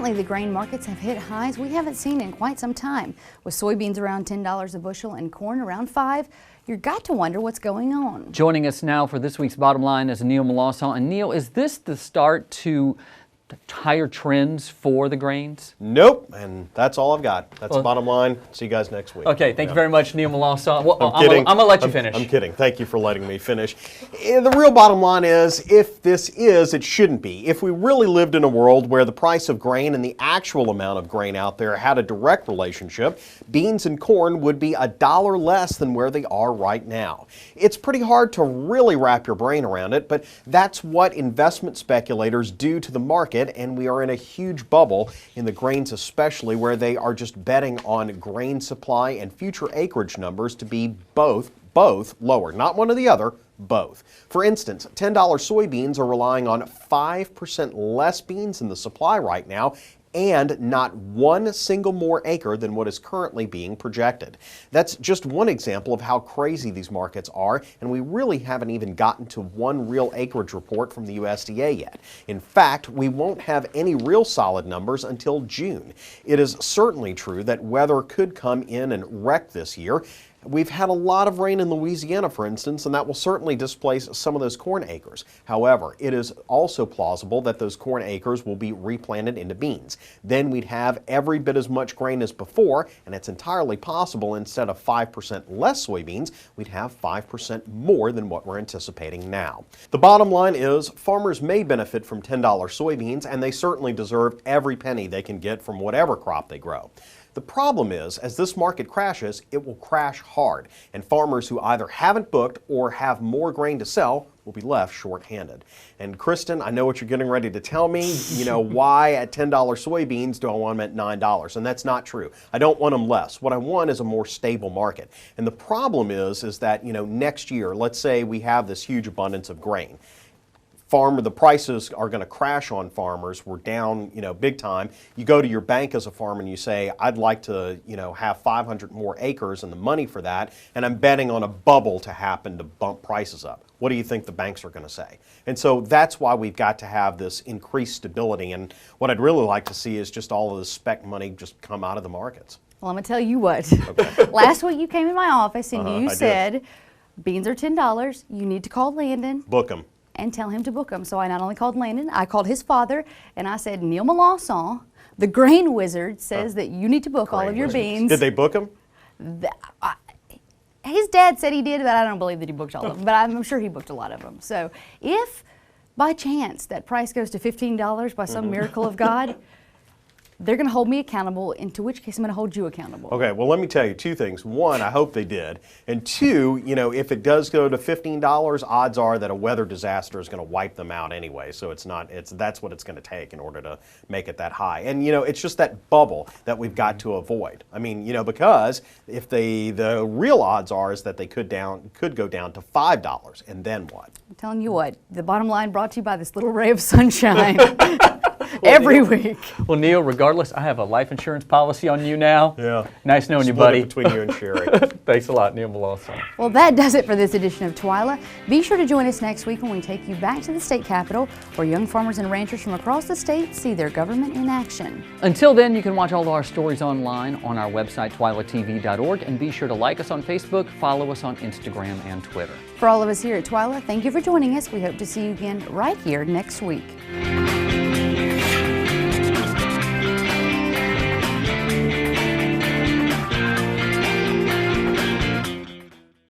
Recently, the grain markets have hit highs we haven't seen in quite some time, with soybeans around $10 a bushel and corn around $5. You've got to wonder what's going on. Joining us now for this week's Bottom Line is Neil Melancon. And Neil, is this the start to higher trends for the grains? Nope, and that's all I've got. That's the bottom line. See you guys next week. Okay, thank you very much, Neil Melancon. Well, I'm kidding. I'm going to let you finish. I'm kidding. Thank you for letting me finish. The real bottom line is, if this is, it shouldn't be. If we really lived in a world where the price of grain and the actual amount of grain out there had a direct relationship, beans and corn would be $1 less than where they are right now. It's pretty hard to really wrap your brain around it, but that's what investment speculators do to the market. And we are in a huge bubble in the grains especially, where they are just betting on grain supply and future acreage numbers to be both lower, not one or the other, both. For instance, $10 soybeans are relying on 5% less beans in the supply right now, and not one single more acre than what is currently being projected. That's just one example of how crazy these markets are, and we really haven't even gotten to one real acreage report from the USDA yet. In fact, we won't have any real solid numbers until June. It is certainly true that weather could come in and wreck this year. We've had a lot of rain in Louisiana, for instance, and that will certainly displace some of those corn acres. However, it is also plausible that those corn acres will be replanted into beans. Then we'd have every bit as much grain as before, and it's entirely possible instead of 5% less soybeans, we'd have 5% more than what we're anticipating now. The bottom line is, farmers may benefit from $10 soybeans, and they certainly deserve every penny they can get from whatever crop they grow. The problem is, as this market crashes, it will crash hard, and farmers who either haven't booked or have more grain to sell will be left short-handed. And Kristen, I know what you're getting ready to tell me. You know, why at $10 soybeans do I want them at $9? And that's not true. I don't want them less. What I want is a more stable market. And the problem is that, next year, let's say we have this huge abundance of grain. The prices are going to crash on farmers. We're down, big time. You go to your bank as a farmer and you say, I'd like to, have 500 more acres and the money for that, and I'm betting on a bubble to happen to bump prices up. What do you think the banks are going to say? And so that's why we've got to have this increased stability. And what I'd really like to see is just all of the spec money just come out of the markets. Well, I'm going to tell you what. Okay. Last week you came in my office and you I said, did. Beans are $10. You need to call Landon. Book them. And tell him to book them. So I not only called Landon, I called his father, and I said, Neil Melancon, the grain wizard, says that you need to book all of your beans. Did they book them? His dad said he did, but I don't believe that he booked all of them. But I'm sure he booked a lot of them. So if by chance that price goes to $15 by some miracle of God, they're going to hold me accountable, into which case I'm going to hold you accountable. Okay, well, let me tell you two things. One, I hope they did. And two, if it does go to $15, odds are that a weather disaster is going to wipe them out anyway. So that's what it's going to take in order to make it that high. And, it's just that bubble that we've got to avoid. I mean, because if the real odds are is that they could go down to $5, and then what? I'm telling you what, the bottom line brought to you by this little ray of sunshine. Every week. Well, Neil, regardless, I have a life insurance policy on you now. Yeah. Nice knowing you, buddy. Split it between you and Sherry. Thanks a lot, Neil Melancon. Well, that does it for this edition of TWILA. Be sure to join us next week when we take you back to the state capitol, where young farmers and ranchers from across the state see their government in action. Until then, you can watch all of our stories online on our website, twilatv.org, and be sure to like us on Facebook, follow us on Instagram and Twitter. For all of us here at TWILA, thank you for joining us. We hope to see you again right here next week.